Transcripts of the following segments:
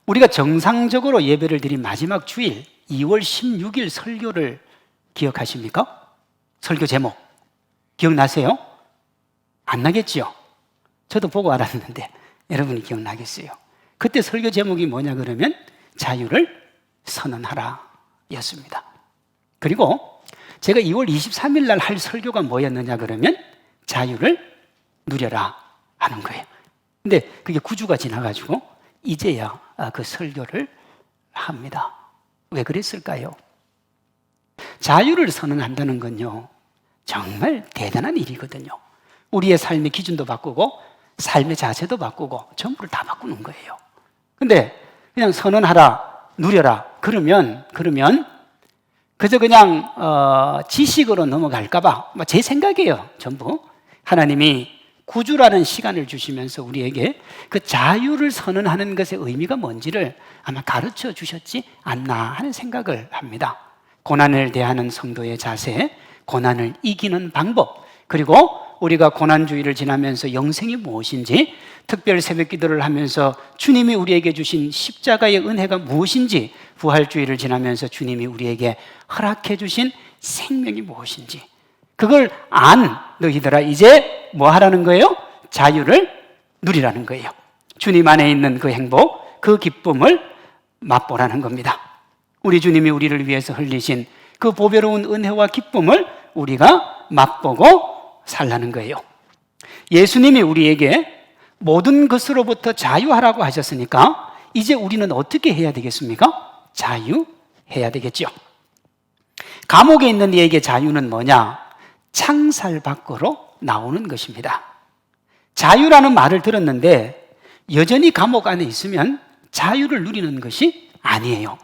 우리가 정상적으로 예배를 드린 마지막 주일 2월 16일 설교를 기억하십니까? 설교 제목 기억나세요? 안 나겠지요? 저도 보고 알았는데 여러분이 기억나겠어요? 그때 설교 제목이 뭐냐 그러면 자유를 선언하라 였습니다. 그리고 제가 2월 23일 날 할 설교가 뭐였느냐 그러면 자유를 누려라 하는 거예요. 근데 그게 9주가 지나가지고 이제야 그 설교를 합니다. 왜 그랬을까요? 자유를 선언한다는 건요 정말 대단한 일이거든요. 우리의 삶의 기준도 바꾸고 삶의 자세도 바꾸고 전부를 다 바꾸는 거예요. 근데 그냥 선언하라, 누려라 그러면 그저 그냥 지식으로 넘어갈까 봐 제 생각이에요. 전부 하나님이 구주라는 시간을 주시면서 우리에게 그 자유를 선언하는 것의 의미가 뭔지를 아마 가르쳐 주셨지 않나 하는 생각을 합니다. 고난을 대하는 성도의 자세, 고난을 이기는 방법, 그리고 우리가 고난주의를 지나면서 영생이 무엇인지, 특별 새벽 기도를 하면서 주님이 우리에게 주신 십자가의 은혜가 무엇인지, 부활주의를 지나면서 주님이 우리에게 허락해 주신 생명이 무엇인지, 그걸 안 너희들아 이제 뭐 하라는 거예요? 자유를 누리라는 거예요. 주님 안에 있는 그 행복, 그 기쁨을 맛보라는 겁니다. 우리 주님이 우리를 위해서 흘리신 그 보배로운 은혜와 기쁨을 우리가 맛보고 살라는 거예요. 예수님이 우리에게 모든 것으로부터 자유하라고 하셨으니까 이제 우리는 어떻게 해야 되겠습니까? 자유해야 되겠죠. 감옥에 있는 이에게 자유는 뭐냐? 창살 밖으로 나오는 것입니다. 자유라는 말을 들었는데 여전히 감옥 안에 있으면 자유를 누리는 것이 아니에요.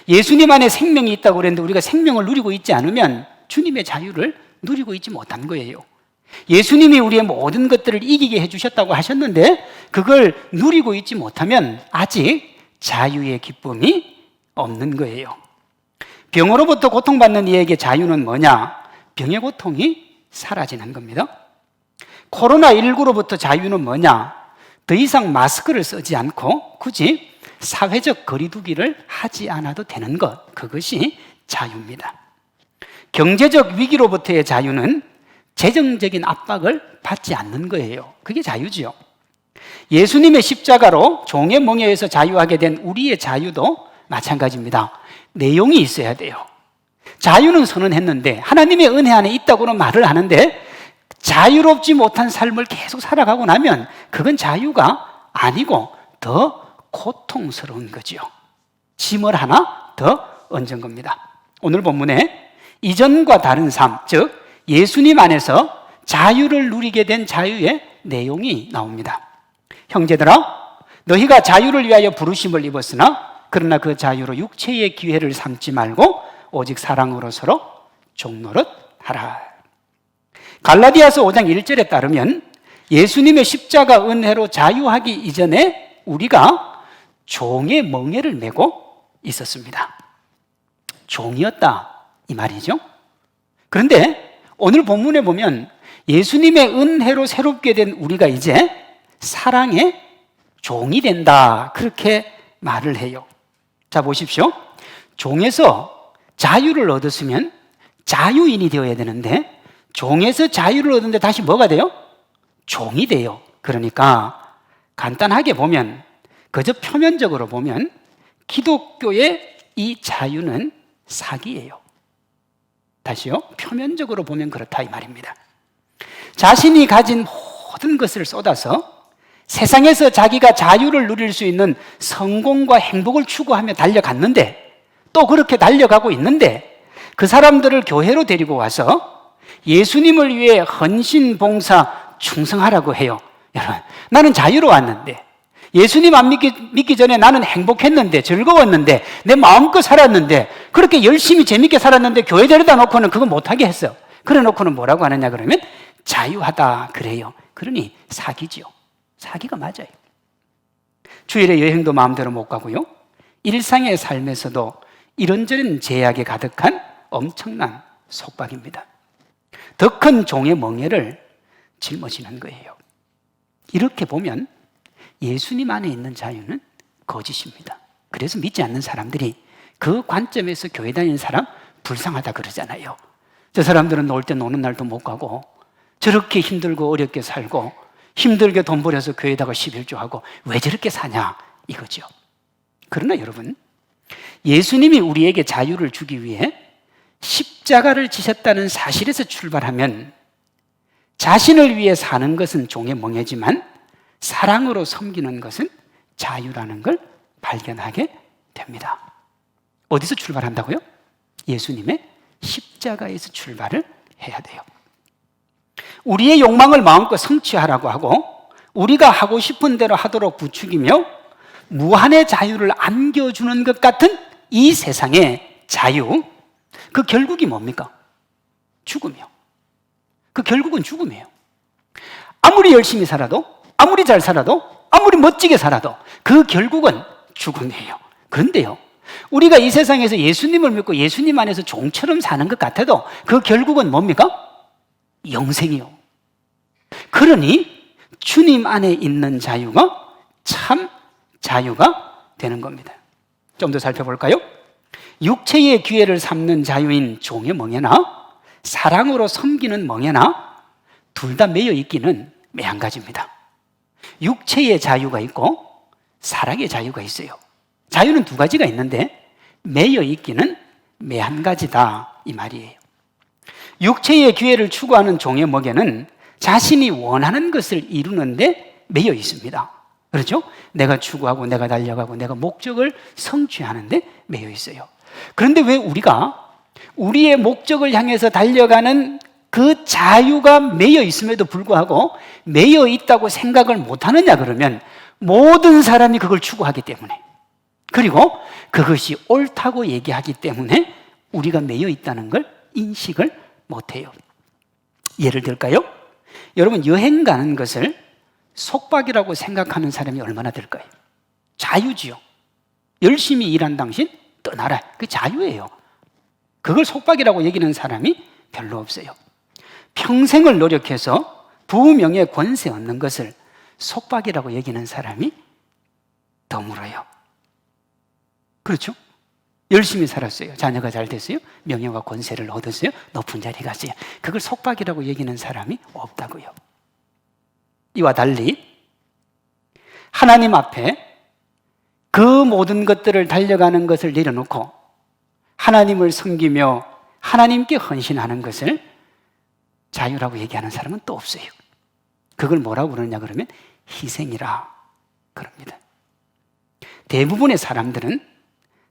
예수님 안에 생명이 있다고 그랬는데 우리가 생명을 누리고 있지 않으면 주님의 자유를 누리고 있지 못한 거예요. 예수님이 우리의 모든 것들을 이기게 해주셨다고 하셨는데 그걸 누리고 있지 못하면 아직 자유의 기쁨이 없는 거예요. 병으로부터 고통받는 이에게 자유는 뭐냐? 병의 고통이 사라지는 겁니다. 코로나19로부터 자유는 뭐냐? 더 이상 마스크를 쓰지 않고 굳이 사회적 거리두기를 하지 않아도 되는 것, 그것이 자유입니다. 경제적 위기로부터의 자유는 재정적인 압박을 받지 않는 거예요. 그게 자유지요. 예수님의 십자가로 종의 멍에에서 자유하게 된 우리의 자유도 마찬가지입니다. 내용이 있어야 돼요. 자유는 선언했는데 하나님의 은혜 안에 있다고는 말을 하는데 자유롭지 못한 삶을 계속 살아가고 나면 그건 자유가 아니고 더 고통스러운 거지요. 짐을 하나 더 얹은 겁니다. 오늘 본문에 이전과 다른 삶, 즉 예수님 안에서 자유를 누리게 된 자유의 내용이 나옵니다. 형제들아, 너희가 자유를 위하여 부르심을 입었으나 그러나 그 자유로 육체의 기회를 삼지 말고 오직 사랑으로 서로 종노릇 하라. 갈라디아서 5장 1절에 따르면 예수님의 십자가 은혜로 자유하기 이전에 우리가 종의 멍에를 메고 있었습니다. 종이었다 이 말이죠. 그런데 오늘 본문에 보면 예수님의 은혜로 새롭게 된 우리가 이제 사랑의 종이 된다 그렇게 말을 해요. 자 보십시오. 종에서 자유를 얻었으면 자유인이 되어야 되는데 종에서 자유를 얻는데 다시 뭐가 돼요? 종이 돼요. 그러니까 간단하게 보면 그저 표면적으로 보면 기독교의 이 자유는 사기예요. 다시요. 표면적으로 보면 그렇다 이 말입니다. 자신이 가진 모든 것을 쏟아서 세상에서 자기가 자유를 누릴 수 있는 성공과 행복을 추구하며 달려갔는데 또 그렇게 달려가고 있는데 그 사람들을 교회로 데리고 와서 예수님을 위해 헌신, 봉사, 충성하라고 해요. 여러분, 나는 자유로 왔는데 예수님 안 믿기 전에 나는 행복했는데 즐거웠는데 내 마음껏 살았는데 그렇게 열심히 재밌게 살았는데 교회 데려다 놓고는 그거 못하게 했어. 그래 놓고는 뭐라고 하느냐 그러면 자유하다 그래요. 그러니 사기죠. 사기가 맞아요. 주일에 여행도 마음대로 못 가고요. 일상의 삶에서도 이런저런 제약에 가득한 엄청난 속박입니다. 더 큰 종의 멍에를 짊어지는 거예요. 이렇게 보면 예수님 안에 있는 자유는 거짓입니다. 그래서 믿지 않는 사람들이 그 관점에서 교회 다니는 사람 불쌍하다 그러잖아요. 저 사람들은 놀 때 노는 날도 못 가고 저렇게 힘들고 어렵게 살고 힘들게 돈 벌여서 교회에다가 11조하고 왜 저렇게 사냐 이거죠. 그러나 여러분, 예수님이 우리에게 자유를 주기 위해 십자가를 지셨다는 사실에서 출발하면 자신을 위해 사는 것은 종의 멍해지만 사랑으로 섬기는 것은 자유라는 걸 발견하게 됩니다. 어디서 출발한다고요? 예수님의 십자가에서 출발을 해야 돼요. 우리의 욕망을 마음껏 성취하라고 하고 우리가 하고 싶은 대로 하도록 부추기며 무한의 자유를 안겨주는 것 같은 이 세상의 자유, 그 결국이 뭡니까? 죽음이요. 그 결국은 죽음이에요. 아무리 열심히 살아도, 아무리 잘 살아도, 아무리 멋지게 살아도 그 결국은 죽음이에요. 그런데요, 우리가 이 세상에서 예수님을 믿고 예수님 안에서 종처럼 사는 것 같아도 그 결국은 뭡니까? 영생이요. 그러니 주님 안에 있는 자유가 참 자유가 되는 겁니다. 좀 더 살펴볼까요? 육체의 기회를 삼는 자유인 종의 멍에나 사랑으로 섬기는 멍에나 둘 다 매여 있기는 매한가지입니다. 육체의 자유가 있고 사랑의 자유가 있어요. 자유는 두 가지가 있는데 매여 있기는 매한가지다 이 말이에요. 육체의 기회를 추구하는 종의 먹에는 자신이 원하는 것을 이루는데 매여 있습니다. 그렇죠? 내가 추구하고 내가 달려가고 내가 목적을 성취하는데 매여 있어요. 그런데 왜 우리가 우리의 목적을 향해서 달려가는 그 자유가 매여 있음에도 불구하고 매여 있다고 생각을 못하느냐 그러면 모든 사람이 그걸 추구하기 때문에 그리고 그것이 옳다고 얘기하기 때문에 우리가 매여 있다는 걸 인식을 못해요. 예를 들까요? 여러분 여행 가는 것을 속박이라고 생각하는 사람이 얼마나 될까요? 자유지요. 열심히 일한 당신 떠나라. 그게 자유예요. 그걸 속박이라고 여기는 사람이 별로 없어요. 평생을 노력해서 부명예 권세 얻는 것을 속박이라고 여기는 사람이 드물어요. 그렇죠? 열심히 살았어요. 자녀가 잘 됐어요. 명예와 권세를 얻었어요. 높은 자리 갔어요. 그걸 속박이라고 여기는 사람이 없다고요. 이와 달리 하나님 앞에 그 모든 것들을 달려가는 것을 내려놓고 하나님을 섬기며 하나님께 헌신하는 것을 자유라고 얘기하는 사람은 또 없어요. 그걸 뭐라고 그러냐 그러면 희생이라 그럽니다. 대부분의 사람들은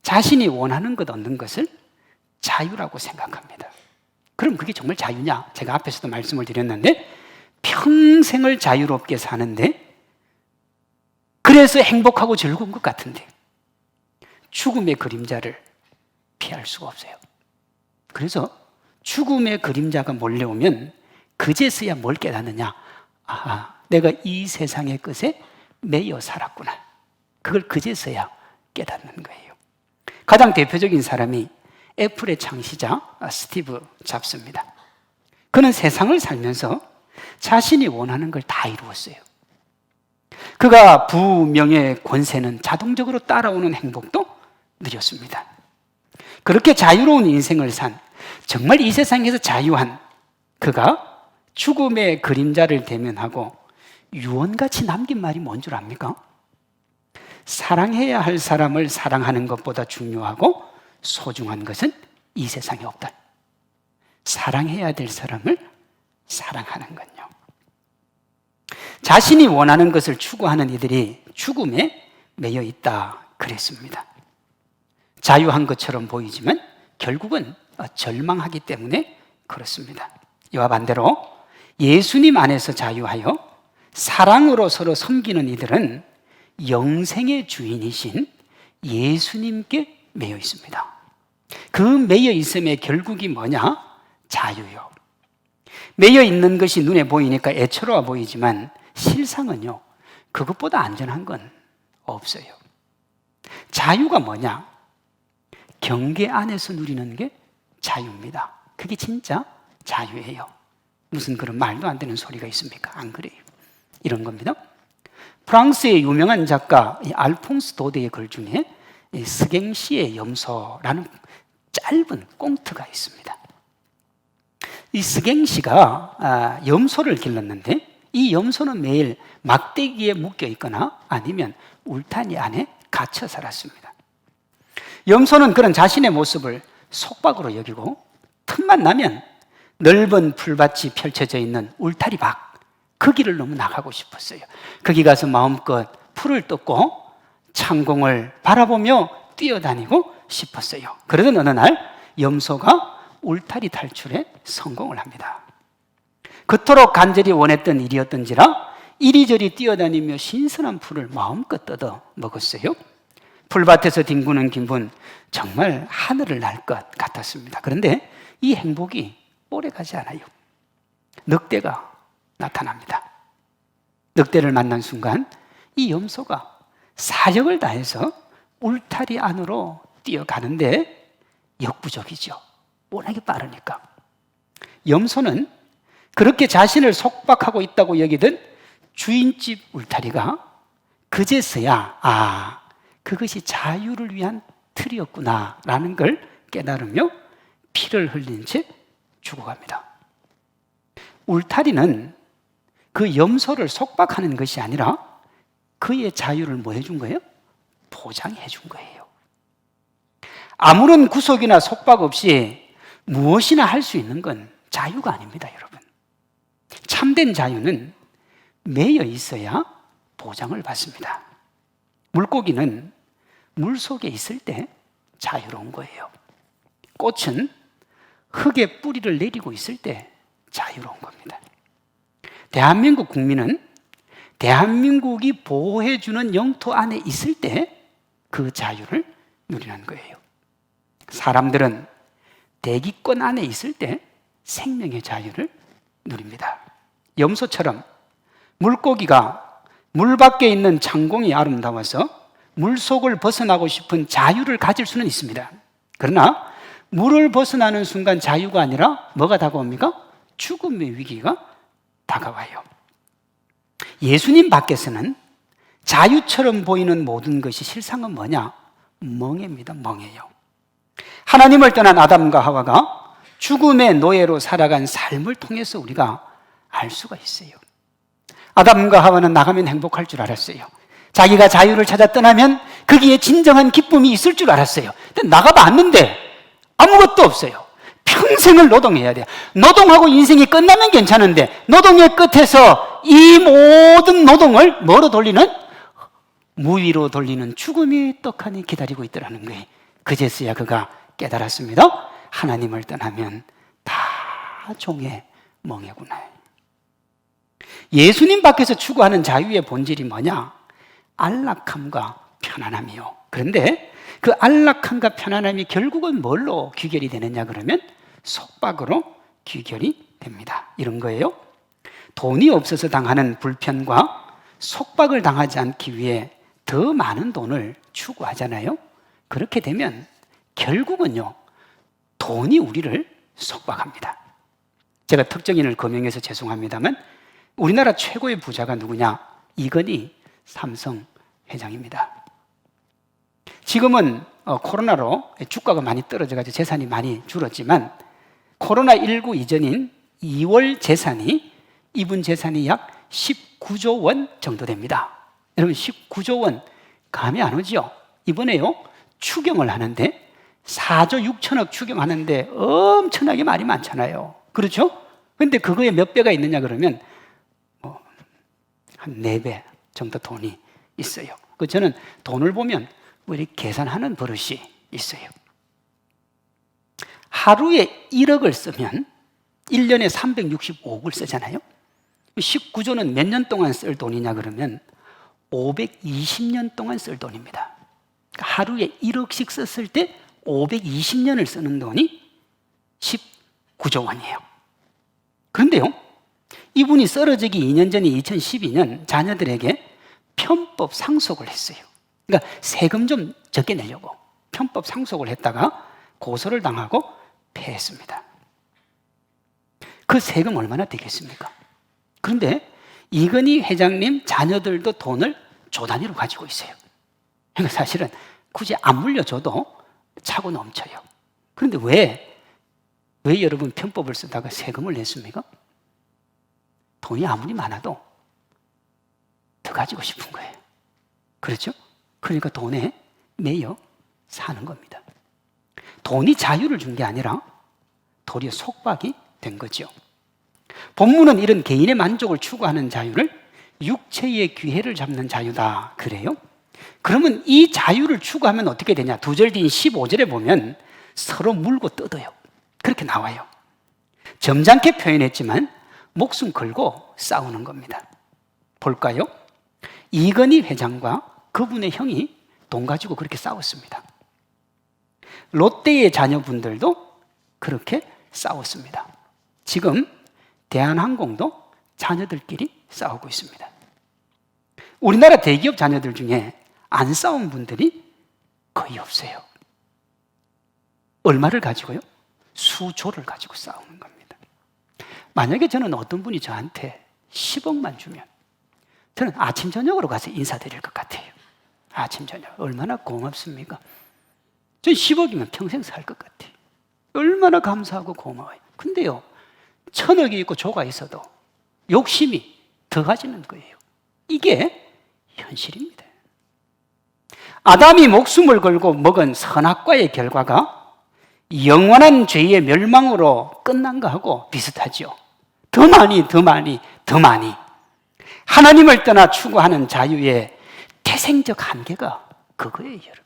자신이 원하는 것 얻는 것을 자유라고 생각합니다. 그럼 그게 정말 자유냐? 제가 앞에서도 말씀을 드렸는데 평생을 자유롭게 사는데 그래서 행복하고 즐거운 것 같은데 죽음의 그림자를 피할 수가 없어요. 그래서 죽음의 그림자가 몰려오면 그제서야 뭘 깨닫느냐? 아, 내가 이 세상의 것에 매여 살았구나. 그걸 그제서야 깨닫는 거예요. 가장 대표적인 사람이 애플의 창시자 스티브 잡스입니다. 그는 세상을 살면서 자신이 원하는 걸 다 이루었어요. 그가 부명예 권세는 자동적으로 따라오는 행복도 누렸습니다. 그렇게 자유로운 인생을 산 정말 이 세상에서 자유한 그가 죽음의 그림자를 대면하고 유언같이 남긴 말이 뭔 줄 압니까? 사랑해야 할 사람을 사랑하는 것보다 중요하고 소중한 것은 이 세상에 없다. 사랑해야 될 사람을 사랑하는 건요. 자신이 원하는 것을 추구하는 이들이 죽음에 매여 있다 그랬습니다. 자유한 것처럼 보이지만 결국은 절망하기 때문에 그렇습니다. 이와 반대로 예수님 안에서 자유하여 사랑으로 서로 섬기는 이들은 영생의 주인이신 예수님께 매여 있습니다. 그 매여 있음의 결국이 뭐냐? 자유요. 매여 있는 것이 눈에 보이니까 애처로워 보이지만 실상은요, 그것보다 안전한 건 없어요. 자유가 뭐냐? 경계 안에서 누리는 게 자유입니다. 그게 진짜 자유예요. 무슨 그런 말도 안 되는 소리가 있습니까? 안 그래요. 이런 겁니다. 프랑스의 유명한 작가 이 알퐁스 도데의 글 중에 이 스갱시의 염소라는 짧은 꽁트가 있습니다. 이 스갱시가 염소를 길렀는데 이 염소는 매일 막대기에 묶여 있거나 아니면 울타리 안에 갇혀 살았습니다. 염소는 그런 자신의 모습을 속박으로 여기고 틈만 나면 넓은 풀밭이 펼쳐져 있는 울타리 밖, 그 길을 너무 나가고 싶었어요. 거기 가서 마음껏 풀을 뜯고 창공을 바라보며 뛰어다니고 싶었어요. 그러던 어느 날 염소가 울타리 탈출에 성공을 합니다. 그토록 간절히 원했던 일이었던지라 이리저리 뛰어다니며 신선한 풀을 마음껏 뜯어 먹었어요. 풀밭에서 뒹구는 기분, 정말 하늘을 날 것 같았습니다. 그런데 이 행복이 오래가지 않아요. 늑대가 나타납니다. 늑대를 만난 순간 이 염소가 사력을 다해서 울타리 안으로 뛰어가는데 역부족이죠. 워낙에 빠르니까. 염소는 그렇게 자신을 속박하고 있다고 여기던 주인집 울타리가 그제서야 그것이 자유를 위한 틀이었구나라는 걸 깨달으며 피를 흘린 채 죽어갑니다. 울타리는 그 염소를 속박하는 것이 아니라 그의 자유를 뭐 해준 거예요? 보장해 준 거예요. 아무런 구속이나 속박 없이 무엇이나 할 수 있는 건 자유가 아닙니다, 여러분. 참된 자유는 매여 있어야 보장을 받습니다. 물고기는 물 속에 있을 때 자유로운 거예요. 꽃은 흙에 뿌리를 내리고 있을 때 자유로운 겁니다. 대한민국 국민은 대한민국이 보호해주는 영토 안에 있을 때 그 자유를 누리는 거예요. 사람들은 대기권 안에 있을 때 생명의 자유를 누립니다. 염소처럼 물고기가 물 밖에 있는 창공이 아름다워서 물속을 벗어나고 싶은 자유를 가질 수는 있습니다. 그러나 물을 벗어나는 순간 자유가 아니라 뭐가 다가옵니까? 죽음의 위기가 다가와요. 예수님 밖에서는 자유처럼 보이는 모든 것이 실상은 뭐냐? 멍해입니다. 멍해요. 하나님을 떠난 아담과 하와가 죽음의 노예로 살아간 삶을 통해서 우리가 알 수가 있어요. 아담과 하와는 나가면 행복할 줄 알았어요. 자기가 자유를 찾아 떠나면 거기에 진정한 기쁨이 있을 줄 알았어요. 근데 나가봤는데 아무것도 없어요. 평생을 노동해야 돼요. 노동하고 인생이 끝나면 괜찮은데 노동의 끝에서 이 모든 노동을 뭐로 돌리는? 무위로 돌리는 죽음이 떡하니 기다리고 있더라는 거예요. 그제서야 그가 깨달았습니다. 하나님을 떠나면 다 종의 멍해구나. 예수님 밖에서 추구하는 자유의 본질이 뭐냐? 안락함과 편안함이요. 그런데 그 안락함과 편안함이 결국은 뭘로 귀결이 되느냐 그러면 속박으로 귀결이 됩니다. 이런 거예요. 돈이 없어서 당하는 불편과 속박을 당하지 않기 위해 더 많은 돈을 추구하잖아요. 그렇게 되면 결국은요, 돈이 우리를 속박합니다. 제가 특정인을 거명해서 죄송합니다만 우리나라 최고의 부자가 누구냐? 이건희 삼성 회장입니다. 지금은 코로나로 주가가 많이 떨어져가지고 재산이 많이 줄었지만 코로나19 이전인 2월 재산이 이분 재산이 약 19조 원 정도 됩니다. 여러분 19조 원 감이 안 오죠? 이번에요 추경을 하는데 4조 6천억 추경하는데 엄청나게 말이 많잖아요. 그렇죠? 그런데 그거에 몇 배가 있느냐 그러면 한 4배 정도 돈이 있어요. 저는 돈을 보면 우리 계산하는 버릇이 있어요. 하루에 1억을 쓰면 1년에 365억을 쓰잖아요. 19조는 몇 년 동안 쓸 돈이냐 그러면 520년 동안 쓸 돈입니다. 그러니까 하루에 1억씩 썼을 때 520년을 쓰는 돈이 19조 원이에요. 그런데요, 이분이 쓰러지기 2년 전인 2012년 자녀들에게 편법 상속을 했어요. 그러니까 세금 좀 적게 내려고 편법 상속을 했다가 고소를 당하고 패했습니다. 그 세금 얼마나 되겠습니까? 그런데 이건희 회장님 자녀들도 돈을 조 단위로 가지고 있어요. 그러니까 사실은 굳이 안 물려줘도 차고 넘쳐요. 그런데 왜 여러분 편법을 쓰다가 세금을 냈습니까? 돈이 아무리 많아도 더 가지고 싶은 거예요. 그렇죠? 그러니까 돈에 매여 사는 겁니다. 돈이 자유를 준 게 아니라 도리어 속박이 된 거죠. 본문은 이런 개인의 만족을 추구하는 자유를 육체의 귀해를 잡는 자유다 그래요. 그러면 이 자유를 추구하면 어떻게 되냐? 2절 뒤인 15절에 보면 서로 물고 뜯어요. 그렇게 나와요. 점잖게 표현했지만 목숨 걸고 싸우는 겁니다. 볼까요? 이건희 회장과 그분의 형이 돈 가지고 그렇게 싸웠습니다. 롯데의 자녀분들도 그렇게 싸웠습니다. 지금 대한항공도 자녀들끼리 싸우고 있습니다. 우리나라 대기업 자녀들 중에 안 싸운 분들이 거의 없어요. 얼마를 가지고요? 수조를 가지고 싸우는 겁니다. 만약에 저는 어떤 분이 저한테 10억만 주면 저는 아침 저녁으로 가서 인사드릴 것 같아요. 아침 저녁 얼마나 고맙습니까? 전 10억이면 평생 살 것 같아요. 얼마나 감사하고 고마워요. 근데요, 1000억이 있고 조가 있어도 욕심이 더 가지는 거예요. 이게 현실입니다. 아담이 목숨을 걸고 먹은 선악과의 결과가 영원한 죄의 멸망으로 끝난 거하고 비슷하죠. 더 많이 하나님을 떠나 추구하는 자유의 태생적 한계가 그거예요, 여러분.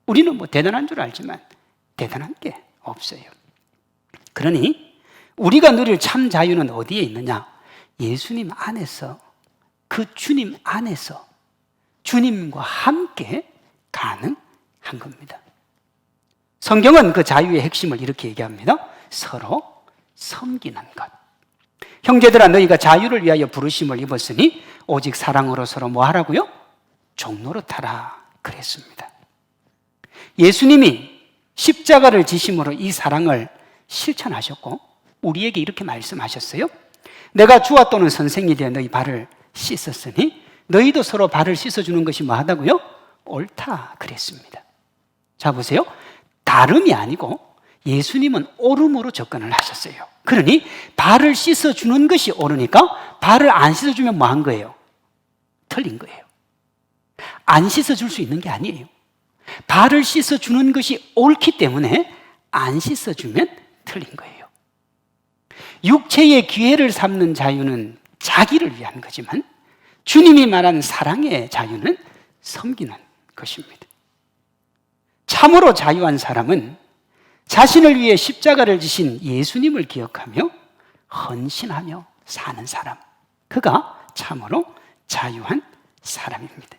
우리는 뭐 대단한 줄 알지만 대단한 게 없어요. 그러니 우리가 누릴 참 자유는 어디에 있느냐? 예수님 안에서, 그 주님 안에서 주님과 함께 가능한 겁니다. 성경은 그 자유의 핵심을 이렇게 얘기합니다. 서로 섬기는 것. 형제들아, 너희가 자유를 위하여 부르심을 입었으니 오직 사랑으로 서로 뭐 하라고요? 종노릇하라 그랬습니다. 예수님이 십자가를 지심으로 이 사랑을 실천하셨고 우리에게 이렇게 말씀하셨어요. 내가 주와 또는 선생이 되어 너희 발을 씻었으니 너희도 서로 발을 씻어주는 것이 뭐 하다고요? 옳다 그랬습니다. 자 보세요. 다름이 아니고 예수님은 옳음으로 접근을 하셨어요. 그러니 발을 씻어주는 것이 옳으니까 발을 안 씻어주면 뭐 한 거예요? 틀린 거예요. 안 씻어줄 수 있는 게 아니에요. 발을 씻어주는 것이 옳기 때문에 안 씻어주면 틀린 거예요. 육체의 기회를 삼는 자유는 자기를 위한 거지만 주님이 말한 사랑의 자유는 섬기는 것입니다. 참으로 자유한 사람은 자신을 위해 십자가를 지신 예수님을 기억하며 헌신하며 사는 사람, 그가 참으로 자유한 사람입니다.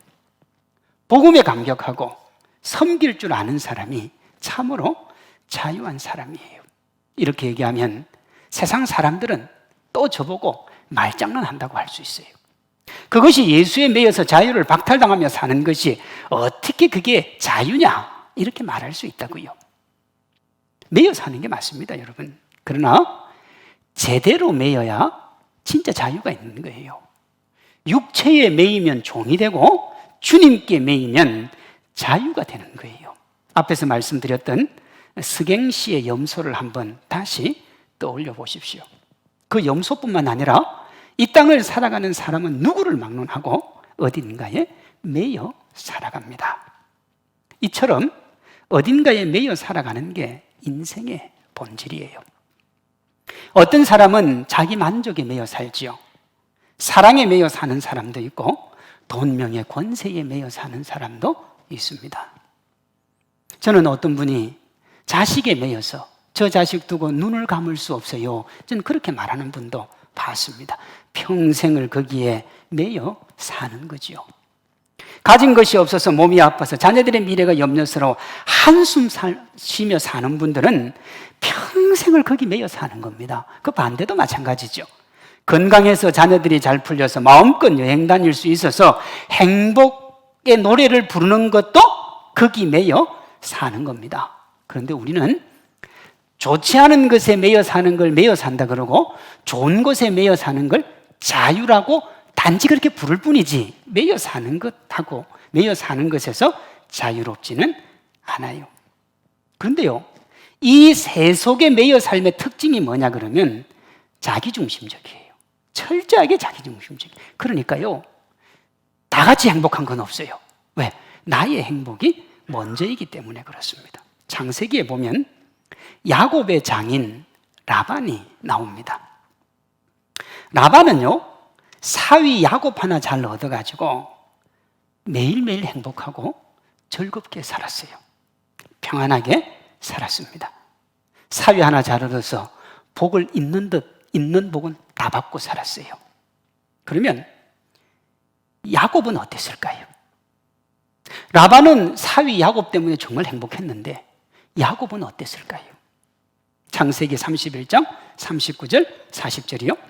복음에 감격하고 섬길 줄 아는 사람이 참으로 자유한 사람이에요. 이렇게 얘기하면 세상 사람들은 또 저보고 말장난한다고 할 수 있어요. 그것이 예수에 매여서 자유를 박탈당하며 사는 것이 어떻게 그게 자유냐 이렇게 말할 수 있다고요. 매여 사는 게 맞습니다, 여러분. 그러나 제대로 매여야 진짜 자유가 있는 거예요. 육체에 매이면 종이 되고 주님께 매이면 자유가 되는 거예요. 앞에서 말씀드렸던 스갱시의 염소를 한번 다시 떠올려 보십시오. 그 염소뿐만 아니라 이 땅을 살아가는 사람은 누구를 막론하고 어딘가에 매여 살아갑니다. 이처럼 어딘가에 매여 살아가는 게 인생의 본질이에요. 어떤 사람은 자기 만족에 매여 살지요. 사랑에 매여 사는 사람도 있고 돈, 명예, 권세에 매여 사는 사람도 있습니다. 저는 어떤 분이 자식에 매여서 저 자식 두고 눈을 감을 수 없어요, 저는 그렇게 말하는 분도 봤습니다. 평생을 거기에 매여 사는 거지요. 가진 것이 없어서 몸이 아파서 자녀들의 미래가 염려스러워 한숨 쉬며 사는 분들은 평생을 거기 매여 사는 겁니다. 그 반대도 마찬가지죠. 건강해서 자녀들이 잘 풀려서 마음껏 여행 다닐 수 있어서 행복의 노래를 부르는 것도 거기 매여 사는 겁니다. 그런데 우리는 좋지 않은 것에 매여 사는 걸 매여 산다 그러고 좋은 것에 매여 사는 걸 자유라고 단지 그렇게 부를 뿐이지 매여 사는 것하고 매여 사는 것에서 자유롭지는 않아요. 그런데요, 이 세속의 매여 삶의 특징이 뭐냐 그러면 자기중심적이에요. 철저하게 자기중심적이에요. 그러니까요, 다 같이 행복한 건 없어요. 왜? 나의 행복이 먼저이기 때문에 그렇습니다. 창세기에 보면 야곱의 장인 라반이 나옵니다. 라반은요, 사위 야곱 하나 잘 얻어가지고 매일매일 행복하고 즐겁게 살았어요. 평안하게 살았습니다. 사위 하나 잘 얻어서 복을 있는 듯 있는 복은 다 받고 살았어요. 그러면 야곱은 어땠을까요? 라반은 사위 야곱 때문에 정말 행복했는데 야곱은 어땠을까요? 창세기 31장 39절 40절이요.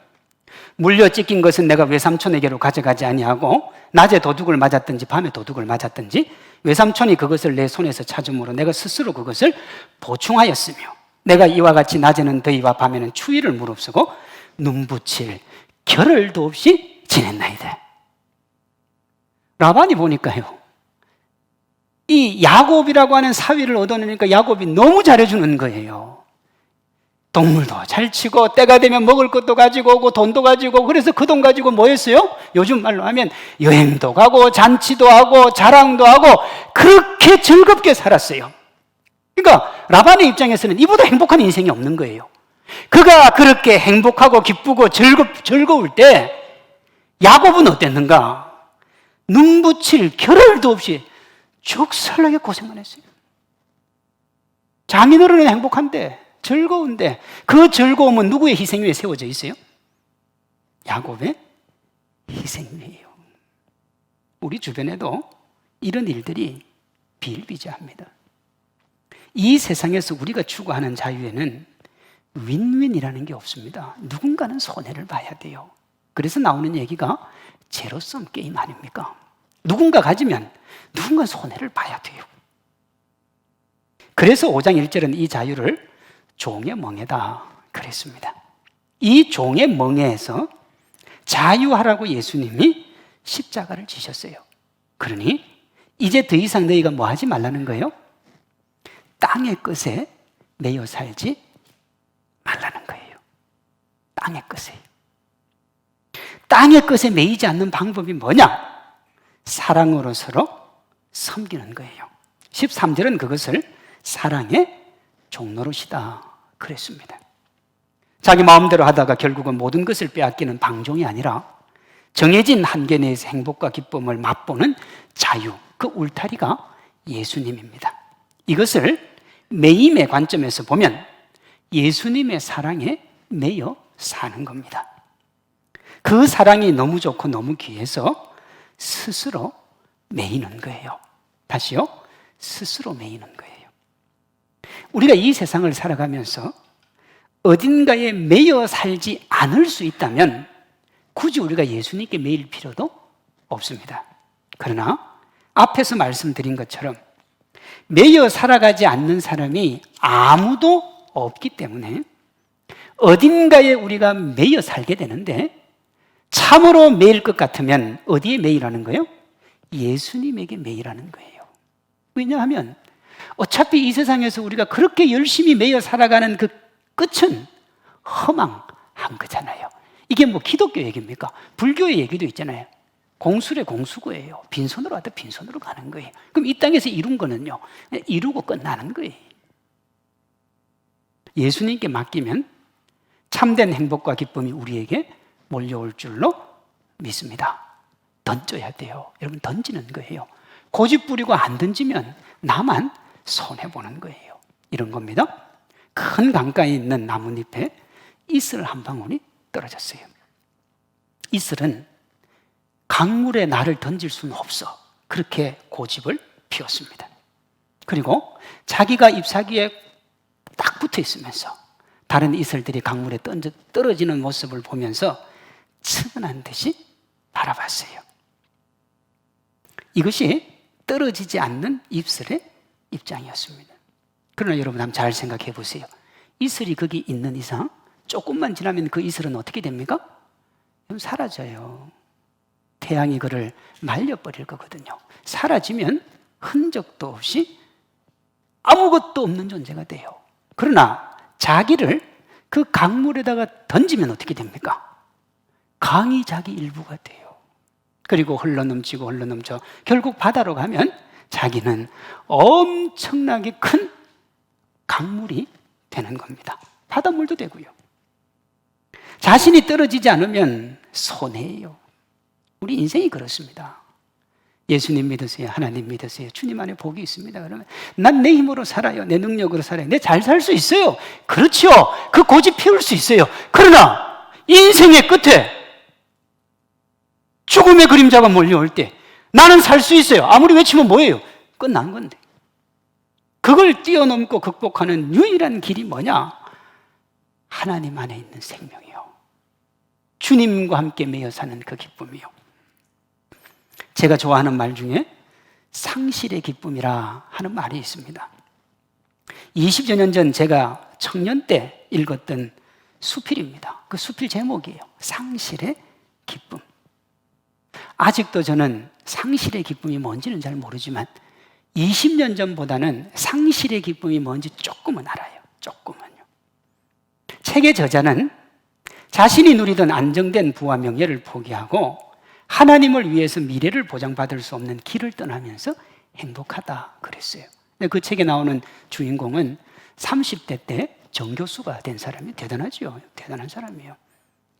물려 찢긴 것은 내가 외삼촌에게로 가져가지 아니하고 낮에 도둑을 맞았든지 밤에 도둑을 맞았든지 외삼촌이 그것을 내 손에서 찾음으로 내가 스스로 그것을 보충하였으며 내가 이와 같이 낮에는 더위와 밤에는 추위를 무릅쓰고 눈붙일 겨를도 없이 지냈나이다. 라반이 보니까요, 이 야곱이라고 하는 사위를 얻어내니까 야곱이 너무 잘해주는 거예요. 동물도 잘 치고 때가 되면 먹을 것도 가지고 오고 돈도 가지고 오고, 그래서 그 돈 가지고 뭐 했어요? 요즘 말로 하면 여행도 가고 잔치도 하고 자랑도 하고 그렇게 즐겁게 살았어요. 그러니까 라반의 입장에서는 이보다 행복한 인생이 없는 거예요. 그가 그렇게 행복하고 기쁘고 즐거울 때 야곱은 어땠는가? 눈붙일 겨를도 없이 죽살나게 고생만 했어요. 장인어른은 행복한데 즐거운데 그 즐거움은 누구의 희생 위에 세워져 있어요? 야곱의 희생 위에요. 우리 주변에도 이런 일들이 비일비재합니다. 이 세상에서 우리가 추구하는 자유에는 윈윈이라는 게 없습니다. 누군가는 손해를 봐야 돼요. 그래서 나오는 얘기가 제로섬 게임 아닙니까? 누군가 가지면 누군가 손해를 봐야 돼요. 그래서 5장 1절은 이 자유를 종의 멍에다 그랬습니다. 이 종의 멍에에서 자유하라고 예수님이 십자가를 지셨어요. 그러니 이제 더 이상 너희가 뭐 하지 말라는 거예요? 땅의 것에 매여 살지 말라는 거예요. 땅의 것에. 땅의 것에 매이지 않는 방법이 뭐냐? 사랑으로 서로 섬기는 거예요. 13절은 그것을 사랑의 종노릇이다 그랬습니다. 자기 마음대로 하다가 결국은 모든 것을 빼앗기는 방종이 아니라 정해진 한계 내에서 행복과 기쁨을 맛보는 자유, 그 울타리가 예수님입니다. 이것을 매임의 관점에서 보면 예수님의 사랑에 매여 사는 겁니다. 그 사랑이 너무 좋고 너무 귀해서 스스로 매이는 거예요. 다시요, 스스로 매이는 거예요. 우리가 이 세상을 살아가면서 어딘가에 매여 살지 않을 수 있다면 굳이 우리가 예수님께 매일 필요도 없습니다. 그러나 앞에서 말씀드린 것처럼 매여 살아가지 않는 사람이 아무도 없기 때문에 어딘가에 우리가 매여 살게 되는데, 참으로 매일 것 같으면 어디에 매이라는 거예요? 예수님에게 매이라는 거예요. 왜냐하면 어차피 이 세상에서 우리가 그렇게 열심히 매여 살아가는 그 끝은 허망한 거잖아요. 이게 뭐 기독교 얘기입니까? 불교의 얘기도 있잖아요. 공술의 공수고예요. 빈손으로 왔다 빈손으로 가는 거예요. 그럼 이 땅에서 이룬 거는요, 이루고 끝나는 거예요. 예수님께 맡기면 참된 행복과 기쁨이 우리에게 몰려올 줄로 믿습니다. 던져야 돼요. 여러분, 던지는 거예요. 고집 부리고 안 던지면 나만 손해보는 거예요. 이런 겁니다. 큰 강가에 있는 나뭇잎에 이슬 한 방울이 떨어졌어요. 이슬은 강물에 나를 던질 수는 없어. 그렇게 고집을 피웠습니다. 그리고 자기가 잎사귀에 딱 붙어 있으면서 다른 이슬들이 강물에 떨어지는 모습을 보면서 측은한 듯이 바라봤어요. 이것이 떨어지지 않는 잎슬의 입장이었습니다. 그러나 여러분 한번 잘 생각해 보세요. 이슬이 거기 있는 이상 조금만 지나면 그 이슬은 어떻게 됩니까? 사라져요. 태양이 그를 말려버릴 거거든요. 사라지면 흔적도 없이 아무것도 없는 존재가 돼요. 그러나 자기를 그 강물에다가 던지면 어떻게 됩니까? 강이 자기 일부가 돼요. 그리고 흘러넘치고 흘러넘쳐 결국 바다로 가면 자기는 엄청나게 큰 강물이 되는 겁니다. 바닷물도 되고요. 자신이 떨어지지 않으면 손해예요. 우리 인생이 그렇습니다. 예수님 믿으세요. 하나님 믿으세요. 주님 안에 복이 있습니다. 그러면 난 내 힘으로 살아요. 내 능력으로 살아요. 내 잘 살 수 있어요. 그렇죠. 그 고집 피울 수 있어요. 그러나 인생의 끝에 죽음의 그림자가 몰려올 때 나는 살 수 있어요. 아무리 외치면 뭐예요? 끝난 건데. 그걸 뛰어넘고 극복하는 유일한 길이 뭐냐? 하나님 안에 있는 생명이요. 주님과 함께 매여 사는 그 기쁨이요. 제가 좋아하는 말 중에 상실의 기쁨이라 하는 말이 있습니다. 20여 년 전 제가 청년 때 읽었던 수필입니다. 그 수필 제목이에요. 상실의 기쁨. 아직도 저는 상실의 기쁨이 뭔지는 잘 모르지만 20년 전보다는 상실의 기쁨이 뭔지 조금은 알아요. 조금은요. 책의 저자는 자신이 누리던 안정된 부와 명예를 포기하고 하나님을 위해서 미래를 보장받을 수 없는 길을 떠나면서 행복하다 그랬어요. 근데 그 책에 나오는 주인공은 30대 때 정교수가 된 사람이 대단하죠. 대단한 사람이에요.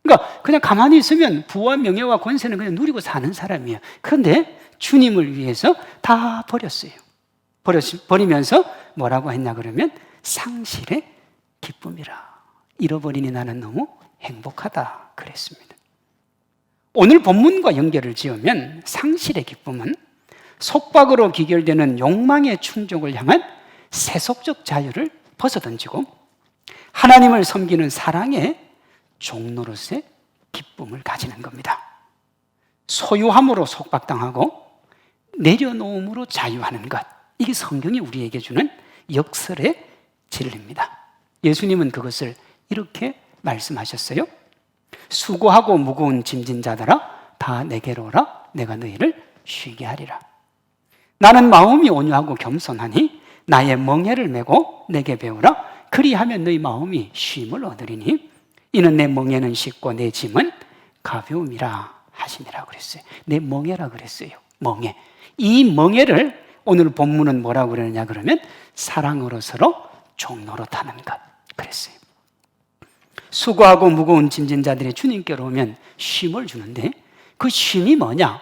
그러니까 그냥 가만히 있으면 부와 명예와 권세는 그냥 누리고 사는 사람이에요. 그런데 주님을 위해서 다 버렸어요. 버리면서 뭐라고 했냐 그러면 상실의 기쁨이라. 잃어버리니 나는 너무 행복하다 그랬습니다. 오늘 본문과 연결을 지으면 상실의 기쁨은 속박으로 기결되는 욕망의 충족을 향한 세속적 자유를 벗어던지고 하나님을 섬기는 사랑의 종로로서의 기쁨을 가지는 겁니다. 소유함으로 속박당하고 내려놓음으로 자유하는 것. 이게 성경이 우리에게 주는 역설의 진리입니다. 예수님은 그것을 이렇게 말씀하셨어요. 수고하고 무거운 짐진 자들아 다 내게로 오라. 내가 너희를 쉬게 하리라. 나는 마음이 온유하고 겸손하니 나의 멍에를 메고 내게 배우라. 그리하면 너희 마음이 쉼을 얻으리니 이는 내 멍에는 쉽고 내 짐은 가벼움이라 하시니라 그랬어요. 내 멍에라 그랬어요. 멍에. 이 멍에를 오늘 본문은 뭐라고 그러느냐 그러면 사랑으로 서로 종로로 타는 것 그랬어요. 수고하고 무거운 짐진 자들이 주님께로 오면 쉼을 주는데 그 쉼이 뭐냐?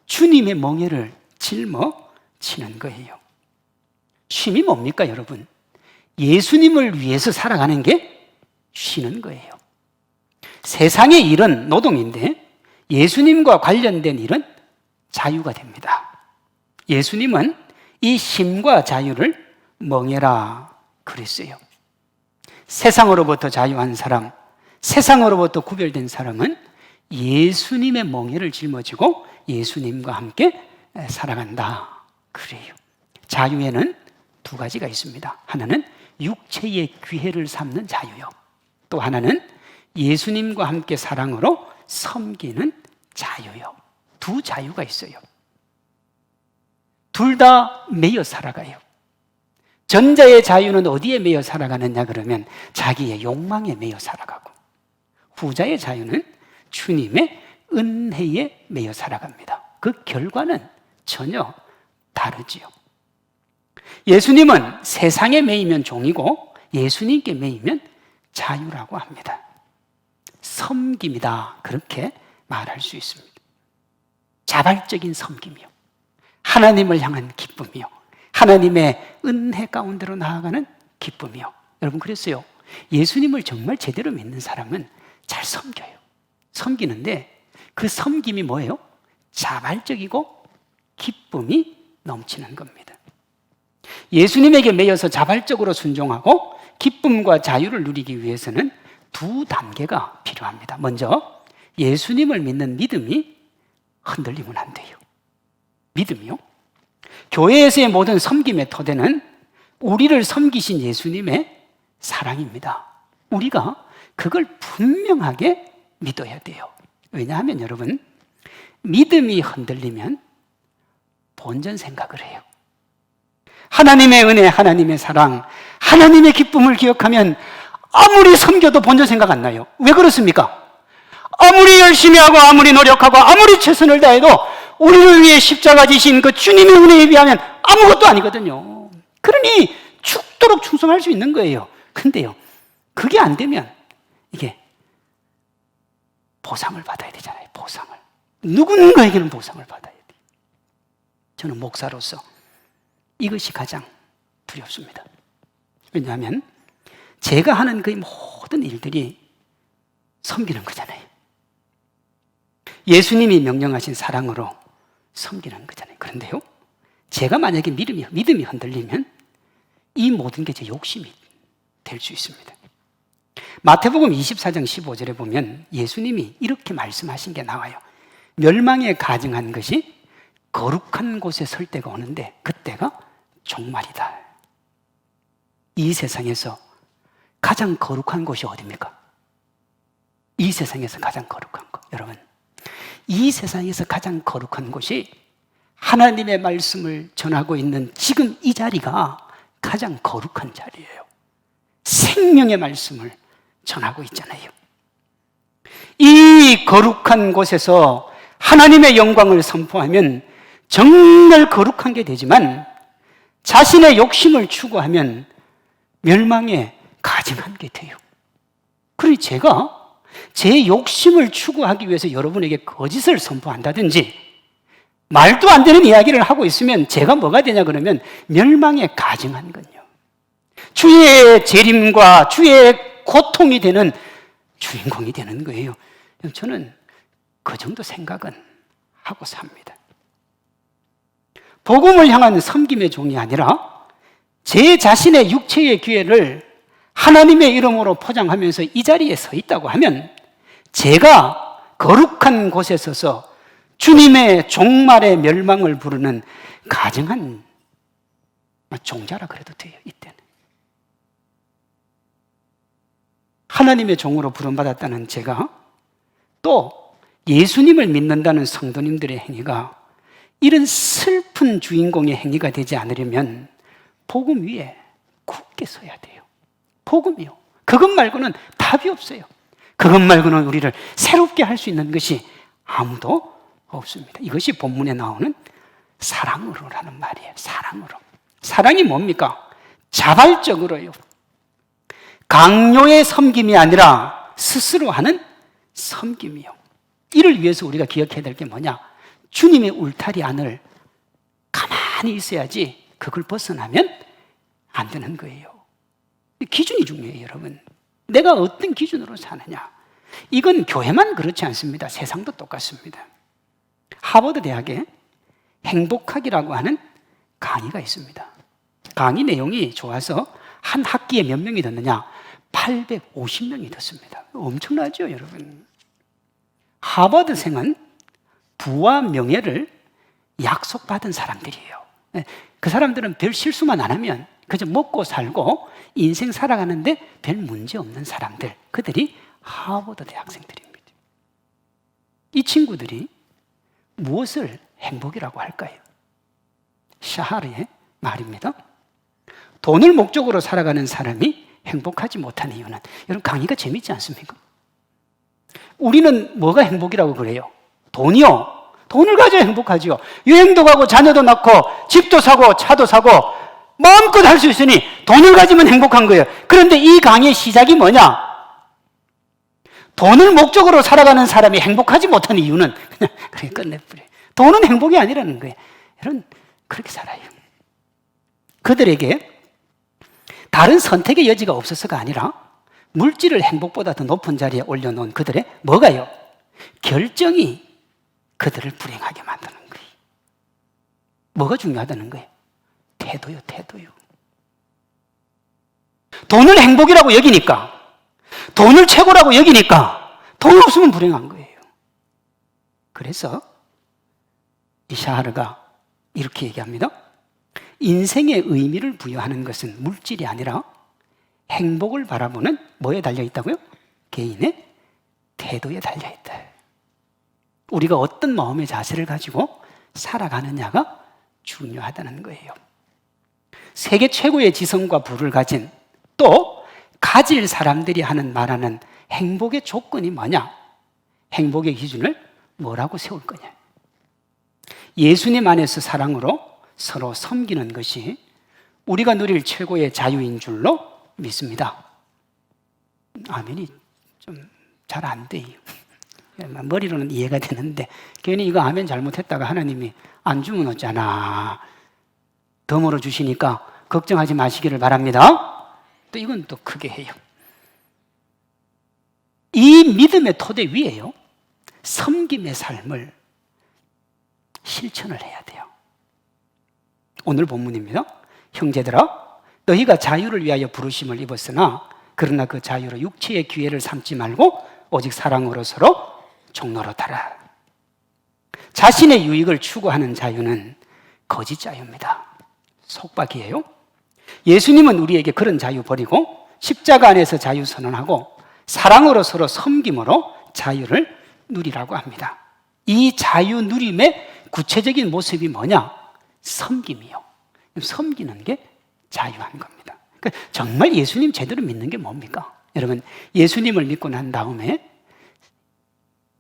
주님의 멍에를 짊어지는 거예요. 쉼이 뭡니까 여러분? 예수님을 위해서 살아가는 게 쉬는 거예요. 세상의 일은 노동인데 예수님과 관련된 일은 자유가 됩니다. 예수님은 이 쉼과 자유를 멍에라 그랬어요. 세상으로부터 자유한 사람, 세상으로부터 구별된 사람은 예수님의 멍에를 짊어지고 예수님과 함께 살아간다 그래요. 자유에는 두 가지가 있습니다. 하나는 육체의 귀회를 삼는 자유요. 또 하나는 예수님과 함께 사랑으로 섬기는 자유요. 두 자유가 있어요. 둘 다 매여 살아가요. 전자의 자유는 어디에 매여 살아가느냐 그러면 자기의 욕망에 매여 살아가고 후자의 자유는 주님의 은혜에 매여 살아갑니다. 그 결과는 전혀 다르지요. 예수님은 세상에 매이면 종이고 예수님께 매이면 자유라고 합니다. 섬김이다 그렇게 말할 수 있습니다. 자발적인 섬김이요. 하나님을 향한 기쁨이요. 하나님의 은혜 가운데로 나아가는 기쁨이요. 여러분 그랬어요. 예수님을 정말 제대로 믿는 사람은 잘 섬겨요. 섬기는데 그 섬김이 뭐예요? 자발적이고 기쁨이 넘치는 겁니다. 예수님에게 매여서 자발적으로 순종하고 기쁨과 자유를 누리기 위해서는 두 단계가 필요합니다. 먼저 예수님을 믿는 믿음이 흔들리면 안 돼요. 믿음이요. 교회에서의 모든 섬김의 토대는 우리를 섬기신 예수님의 사랑입니다. 우리가 그걸 분명하게 믿어야 돼요. 왜냐하면 여러분, 믿음이 흔들리면 본전 생각을 해요. 하나님의 은혜, 하나님의 사랑, 하나님의 기쁨을 기억하면 아무리 섬겨도 본전 생각 안 나요. 왜 그렇습니까? 아무리 열심히 하고 아무리 노력하고 아무리 최선을 다해도 우리를 위해 십자가 지신 그 주님의 은혜에 비하면 아무것도 아니거든요. 그러니 죽도록 충성할 수 있는 거예요. 근데요, 그게 안 되면 이게 보상을 받아야 되잖아요. 보상을. 누군가에게는 보상을 받아야 돼요. 저는 목사로서 이것이 가장 두렵습니다. 왜냐하면 제가 하는 그 모든 일들이 섬기는 거잖아요. 예수님이 명령하신 사랑으로 섬기는 거잖아요. 그런데요, 제가 만약에 믿음이 흔들리면 이 모든 게 제 욕심이 될 수 있습니다. 마태복음 24장 15절에 보면 예수님이 이렇게 말씀하신 게 나와요. 멸망에 가증한 것이 거룩한 곳에 설 때가 오는데 그때가 종말이다. 이 세상에서 가장 거룩한 곳이 어디입니까? 이 세상에서 가장 거룩한 것, 여러분, 이 세상에서 가장 거룩한 곳이 하나님의 말씀을 전하고 있는 지금 이 자리가 가장 거룩한 자리예요. 생명의 말씀을 전하고 있잖아요. 이 거룩한 곳에서 하나님의 영광을 선포하면 정말 거룩한 게 되지만 자신의 욕심을 추구하면 멸망에 가증한 게 돼요. 그러니 제가 제 욕심을 추구하기 위해서 여러분에게 거짓을 선포한다든지 말도 안 되는 이야기를 하고 있으면 제가 뭐가 되냐 그러면 멸망에 가증한 건요. 주의 재림과 주의 고통이 되는 주인공이 되는 거예요. 저는 그 정도 생각은 하고 삽니다. 복음을 향한 섬김의 종이 아니라 제 자신의 육체의 기회를 하나님의 이름으로 포장하면서 이 자리에 서 있다고 하면 제가 거룩한 곳에 서서 주님의 종말의 멸망을 부르는 가증한 종자라 그래도 돼요. 이때는 하나님의 종으로 부름받았다는 제가 또 예수님을 믿는다는 성도님들의 행위가 이런 슬픈 주인공의 행위가 되지 않으려면 복음 위에 굳게 서야 돼요. 복음이요. 그것 말고는 답이 없어요. 그것 말고는 우리를 새롭게 할 수 있는 것이 아무도 없습니다. 이것이 본문에 나오는 사랑으로라는 말이에요. 사랑으로. 사랑이 뭡니까? 자발적으로요. 강요의 섬김이 아니라 스스로 하는 섬김이요. 이를 위해서 우리가 기억해야 될 게 뭐냐? 주님의 울타리 안을 가만히 있어야지 그걸 벗어나면 안 되는 거예요. 기준이 중요해요, 여러분. 내가 어떤 기준으로 사느냐. 이건 교회만 그렇지 않습니다. 세상도 똑같습니다. 하버드 대학에 행복학이라고 하는 강의가 있습니다. 강의 내용이 좋아서 한 학기에 몇 명이 듣느냐? 850명이 듣습니다. 엄청나죠, 여러분? 하버드생은 부와 명예를 약속받은 사람들이에요. 그 사람들은 별 실수만 안 하면 그저 먹고 살고 인생 살아가는데 별 문제 없는 사람들, 그들이 하버드 대학생들입니다. 이 친구들이 무엇을 행복이라고 할까요? 샤하르의 말입니다. 돈을 목적으로 살아가는 사람이 행복하지 못한 이유는, 여러분 강의가 재밌지 않습니까? 우리는 뭐가 행복이라고 그래요? 돈이요. 돈을 가져야 행복하지요. 여행도 가고 자녀도 낳고 집도 사고 차도 사고 마음껏 할 수 있으니 돈을 가지면 행복한 거예요. 그런데 이 강의의 시작이 뭐냐? 돈을 목적으로 살아가는 사람이 행복하지 못한 이유는 그냥 그렇게 끝내버려요. 돈은 행복이 아니라는 거예요. 여러분 그렇게 살아요. 그들에게 다른 선택의 여지가 없어서가 아니라 물질을 행복보다 더 높은 자리에 올려놓은 그들의 뭐가요? 결정이 그들을 불행하게 만드는 거예요. 뭐가 중요하다는 거예요? 태도요, 태도요. 돈을 행복이라고 여기니까, 돈을 최고라고 여기니까 돈 없으면 불행한 거예요. 그래서 이 샤하르가 이렇게 얘기합니다. 인생의 의미를 부여하는 것은 물질이 아니라 행복을 바라보는 뭐에 달려있다고요? 개인의 태도에 달려있다. 우리가 어떤 마음의 자세를 가지고 살아가느냐가 중요하다는 거예요. 세계 최고의 지성과 부를 가진, 또 가질 사람들이 말하는 행복의 조건이 뭐냐? 행복의 기준을 뭐라고 세울 거냐? 예수님 안에서 사랑으로 서로 섬기는 것이 우리가 누릴 최고의 자유인 줄로 믿습니다. 아멘이 좀 잘 안 돼요. 머리로는 이해가 되는데 괜히 이거 아멘 잘못했다가 하나님이 안 주면 어쩌나 덤으로 주시니까 걱정하지 마시기를 바랍니다. 또 이건 또 크게 해요. 이 믿음의 토대 위에요, 섬김의 삶을 실천을 해야 돼요. 오늘 본문입니다. 형제들아, 너희가 자유를 위하여 부르심을 입었으나 그러나 그 자유로 육체의 기회를 삼지 말고 오직 사랑으로 서로 종노릇하라. 자신의 유익을 추구하는 자유는 거짓 자유입니다. 속박이에요. 예수님은 우리에게 그런 자유 버리고 십자가 안에서 자유 선언하고 사랑으로 서로 섬김으로 자유를 누리라고 합니다. 이 자유 누림의 구체적인 모습이 뭐냐? 섬김이요. 섬기는 게 자유한 겁니다. 그러니까 정말 예수님 제대로 믿는 게 뭡니까? 여러분, 예수님을 믿고 난 다음에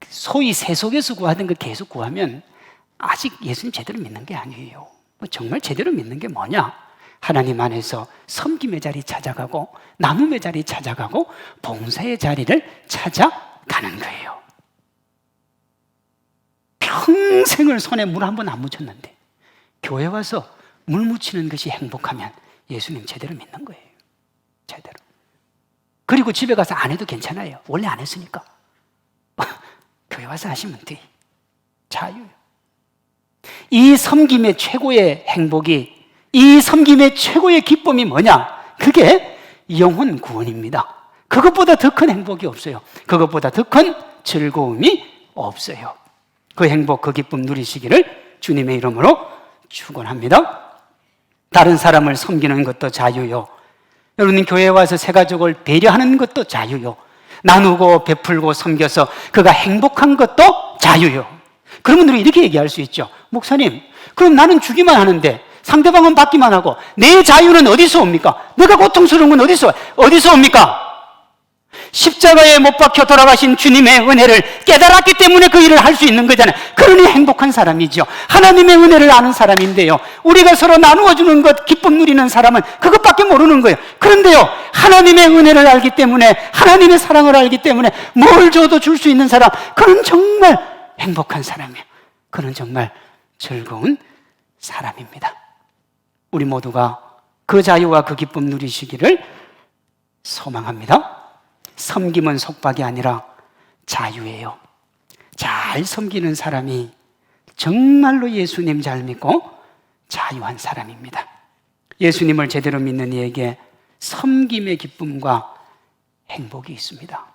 소위 세속에서 구하던 거 계속 구하면 아직 예수님 제대로 믿는 게 아니에요. 정말 제대로 믿는 게 뭐냐? 하나님 안에서 섬김의 자리 찾아가고 나눔의 자리 찾아가고 봉사의 자리를 찾아가는 거예요. 평생을 손에 물 한 번 안 묻혔는데 교회 와서 물 묻히는 것이 행복하면 예수님 제대로 믿는 거예요. 제대로. 그리고 집에 가서 안 해도 괜찮아요. 원래 안 했으니까. 교회 와서 하시면 돼. 자유예요. 이 섬김의 최고의 행복이, 이 섬김의 최고의 기쁨이 뭐냐? 그게 영혼 구원입니다. 그것보다 더 큰 행복이 없어요. 그것보다 더 큰 즐거움이 없어요. 그 행복, 그 기쁨 누리시기를 주님의 이름으로 축원합니다. 다른 사람을 섬기는 것도 자유요. 여러분, 교회에 와서 새 가족을 배려하는 것도 자유요. 나누고 베풀고 섬겨서 그가 행복한 것도 자유요. 그러면 우리 이렇게 얘기할 수 있죠. 목사님, 그럼 나는 주기만 하는데 상대방은 받기만 하고 내 자유는 어디서 옵니까? 내가 고통스러운 건 어디서 옵니까? 십자가에 못 박혀 돌아가신 주님의 은혜를 깨달았기 때문에 그 일을 할 수 있는 거잖아요. 그러니 행복한 사람이죠. 하나님의 은혜를 아는 사람인데요, 우리가 서로 나누어주는 것, 기쁨 누리는 사람은 그것밖에 모르는 거예요. 그런데요, 하나님의 은혜를 알기 때문에, 하나님의 사랑을 알기 때문에 뭘 줘도 줄 수 있는 사람, 그는 정말 행복한 사람이에요. 그는 정말 즐거운 사람입니다. 우리 모두가 그 자유와 그 기쁨 누리시기를 소망합니다. 섬김은 속박이 아니라 자유예요. 잘 섬기는 사람이 정말로 예수님 잘 믿고 자유한 사람입니다. 예수님을 제대로 믿는 이에게 섬김의 기쁨과 행복이 있습니다.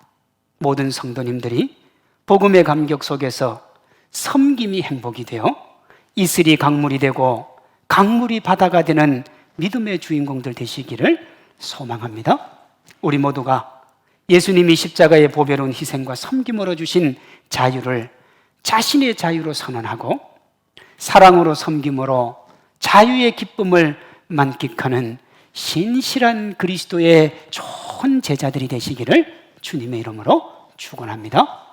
모든 성도님들이 복음의 감격 속에서 섬김이 행복이 되어 이슬이 강물이 되고 강물이 바다가 되는 믿음의 주인공들 되시기를 소망합니다. 우리 모두가 예수님이 십자가의 보배로운 희생과 섬김으로 주신 자유를 자신의 자유로 선언하고 사랑으로 섬김으로 자유의 기쁨을 만끽하는 신실한 그리스도의 좋은 제자들이 되시기를 주님의 이름으로 축원합니다.